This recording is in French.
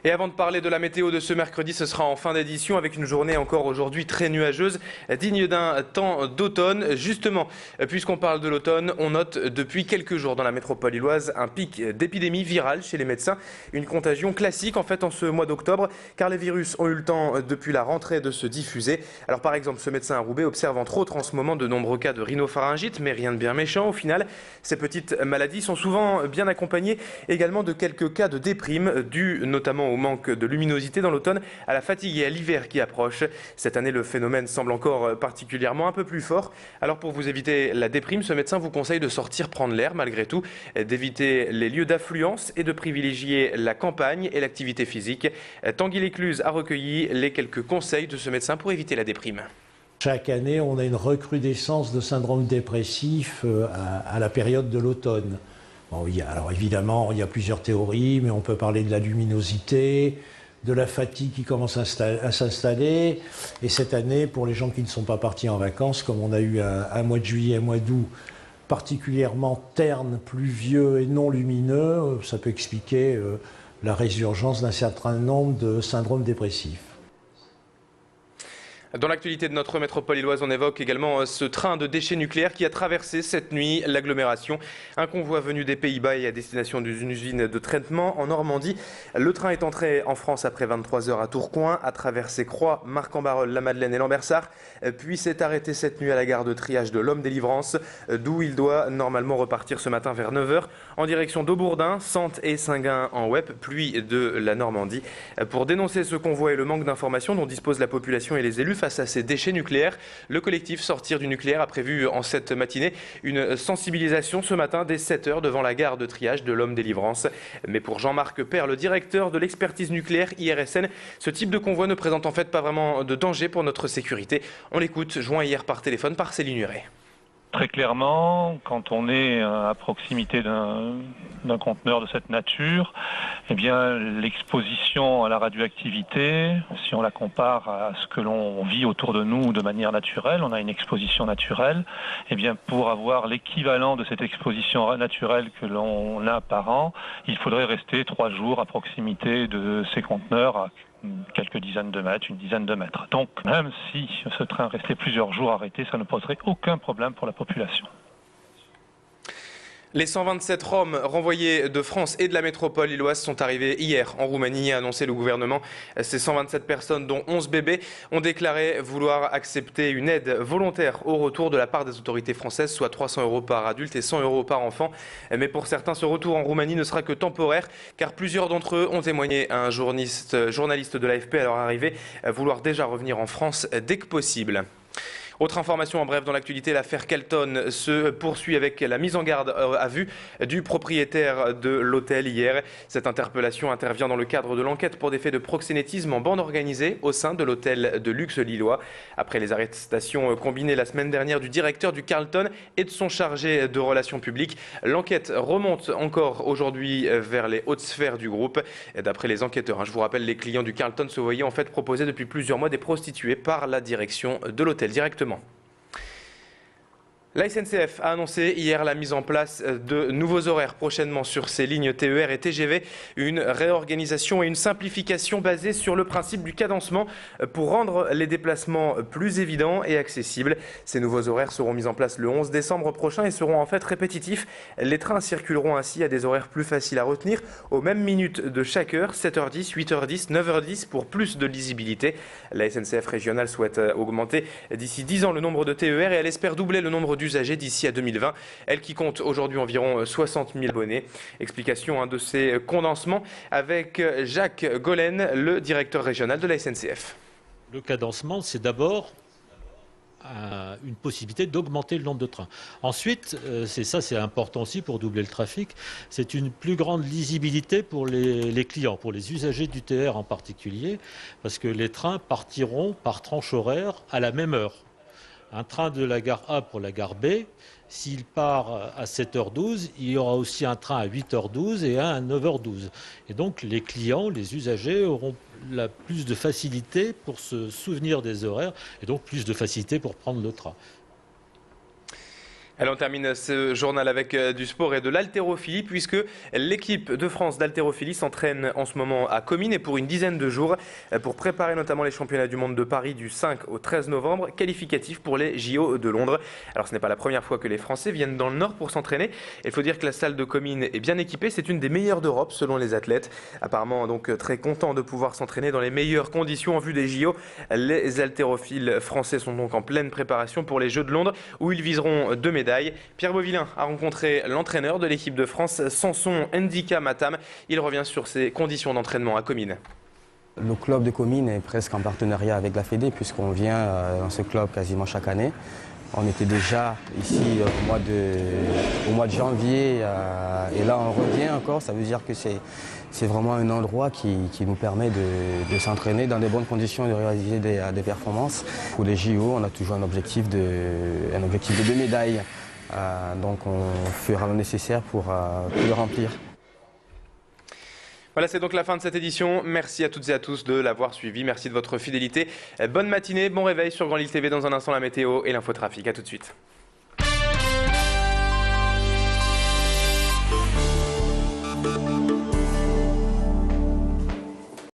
Et avant de parler de la météo de ce mercredi, ce sera en fin d'édition avec une journée encore aujourd'hui très nuageuse, digne d'un temps d'automne. Justement, puisqu'on parle de l'automne, on note depuis quelques jours dans la métropole lilloise un pic d'épidémie virale chez les médecins. Une contagion classique en fait en ce mois d'octobre, car les virus ont eu le temps depuis la rentrée de se diffuser. Alors par exemple, ce médecin à Roubaix observe entre autres en ce moment de nombreux cas de rhinopharyngite, mais rien de bien méchant au final. Ces petites maladies sont souvent bien accompagnées également de quelques cas de déprime, dus notamment au manque de luminosité dans l'automne, à la fatigue et à l'hiver qui approche. Cette année, le phénomène semble encore particulièrement un peu plus fort. Alors pour vous éviter la déprime, ce médecin vous conseille de sortir prendre l'air malgré tout, d'éviter les lieux d'affluence et de privilégier la campagne et l'activité physique. Tanguy Lécluse a recueilli les quelques conseils de ce médecin pour éviter la déprime. Chaque année, on a une recrudescence de syndrome dépressif à la période de l'automne. Bon, alors évidemment, il y a plusieurs théories, mais on peut parler de la luminosité, de la fatigue qui commence à s'installer. Et cette année, pour les gens qui ne sont pas partis en vacances, comme on a eu un mois de juillet, un mois d'août particulièrement terne, pluvieux et non lumineux, ça peut expliquer la résurgence d'un certain nombre de syndromes dépressifs. Dans l'actualité de notre métropole lilloise, on évoque également ce train de déchets nucléaires qui a traversé cette nuit l'agglomération. Un convoi venu des Pays-Bas et à destination d'une usine de traitement en Normandie. Le train est entré en France après 23 heures à Tourcoing, a traversé Croix, Marc-en-Barœul, La Madeleine et Lambersart, puis s'est arrêté cette nuit à la gare de triage de l'Homme-Délivrance, d'où il doit normalement repartir ce matin vers 9 h en direction d'Aubourdin, Sante et Singuin en Wep, puis de la Normandie. Pour dénoncer ce convoi et le manque d'informations dont dispose la population et les élus face à ces déchets nucléaires, le collectif Sortir du nucléaire a prévu en cette matinée une sensibilisation ce matin dès 7 h devant la gare de triage de l'Homme-Délivrance. Mais pour Jean-Marc Père, le directeur de l'expertise nucléaire IRSN, ce type de convoi ne présente en fait pas vraiment de danger pour notre sécurité. On l'écoute, joint hier par téléphone par Céline Huret. Très clairement, quand on est à proximité d'un conteneur de cette nature, eh bien, l'exposition à la radioactivité, si on la compare à ce que l'on vit autour de nous de manière naturelle, on a une exposition naturelle, eh bien, pour avoir l'équivalent de cette exposition naturelle que l'on a par an, il faudrait rester 3 jours à proximité de ces conteneurs, à quelques dizaines de mètres, une dizaine de mètres. Donc, même si ce train restait plusieurs jours arrêté, ça ne poserait aucun problème pour la population. Les 127 Roms renvoyés de France et de la métropole lilloise sont arrivés hier en Roumanie, a annoncé le gouvernement. Ces 127 personnes, dont 11 bébés, ont déclaré vouloir accepter une aide volontaire au retour de la part des autorités françaises, soit 300 € par adulte et 100 € par enfant. Mais pour certains, ce retour en Roumanie ne sera que temporaire, car plusieurs d'entre eux ont témoigné à un journaliste de l'AFP à leur arrivée vouloir déjà revenir en France dès que possible. Autre information en bref dans l'actualité, l'affaire Kelton se poursuit avec la mise en garde à vue du propriétaire de l'hôtel hier. Cette interpellation intervient dans le cadre de l'enquête pour des faits de proxénétisme en bande organisée au sein de l'hôtel de luxe lillois. Après les arrestations combinées la semaine dernière du directeur du Carlton et de son chargé de relations publiques, l'enquête remonte encore aujourd'hui vers les hautes sphères du groupe. D'après les enquêteurs, je vous rappelle, les clients du Carlton se voyaient en fait proposer depuis plusieurs mois des prostituées par la direction de l'hôtel directement. La SNCF a annoncé hier la mise en place de nouveaux horaires prochainement sur ses lignes TER et TGV. Une réorganisation et une simplification basée sur le principe du cadencement pour rendre les déplacements plus évidents et accessibles. Ces nouveaux horaires seront mis en place le 11 décembre prochain et seront en fait répétitifs. Les trains circuleront ainsi à des horaires plus faciles à retenir, aux mêmes minutes de chaque heure, 7h10, 8h10, 9h10 pour plus de lisibilité. La SNCF régionale souhaite augmenter d'ici 10 ans le nombre de TER et elle espère doubler le nombre d'usagers d'ici à 2020. Elle qui compte aujourd'hui environ 60 000 abonnés. Explication de ces condensements avec Jacques Gollen, le directeur régional de la SNCF. Le cadencement, c'est d'abord une possibilité d'augmenter le nombre de trains. Ensuite, c'est important aussi pour doubler le trafic, c'est une plus grande lisibilité pour les clients, pour les usagers du TER en particulier, parce que les trains partiront par tranche horaire à la même heure. Un train de la gare A pour la gare B, s'il part à 7h12, il y aura aussi un train à 8h12 et un à 9h12. Et donc les clients, les usagers auront plus de facilité pour se souvenir des horaires et donc plus de facilité pour prendre le train. Allez, on termine ce journal avec du sport et de l'haltérophilie puisque l'équipe de France d'haltérophilie s'entraîne en ce moment à Comines et pour une dizaine de jours pour préparer notamment les championnats du monde de Paris du 5 au 13 novembre, qualificatifs pour les JO de Londres. Alors ce n'est pas la première fois que les Français viennent dans le Nord pour s'entraîner. Il faut dire que la salle de Comines est bien équipée, c'est une des meilleures d'Europe selon les athlètes. Apparemment donc très content de pouvoir s'entraîner dans les meilleures conditions en vue des JO. Les haltérophiles français sont donc en pleine préparation pour les Jeux de Londres où ils viseront 2 médailles. Pierre Beauvillain a rencontré l'entraîneur de l'équipe de France, Samson Ndika Matam. Il revient sur ses conditions d'entraînement à Comines. Le club de Comines est presque en partenariat avec la Fédé puisqu'on vient dans ce club quasiment chaque année. On était déjà ici au mois de janvier et là on revient encore. Ça veut dire que c'est vraiment un endroit qui nous permet de s'entraîner dans de bonnes conditions et de réaliser des performances. Pour les JO, on a toujours un objectif de 2 médailles. Donc on fera le nécessaire pour le remplir. Voilà, c'est donc la fin de cette édition. Merci à toutes et à tous de l'avoir suivi. Merci de votre fidélité. Bonne matinée, bon réveil sur Grand Lille TV. Dans un instant, la météo et l'infotrafic. À tout de suite.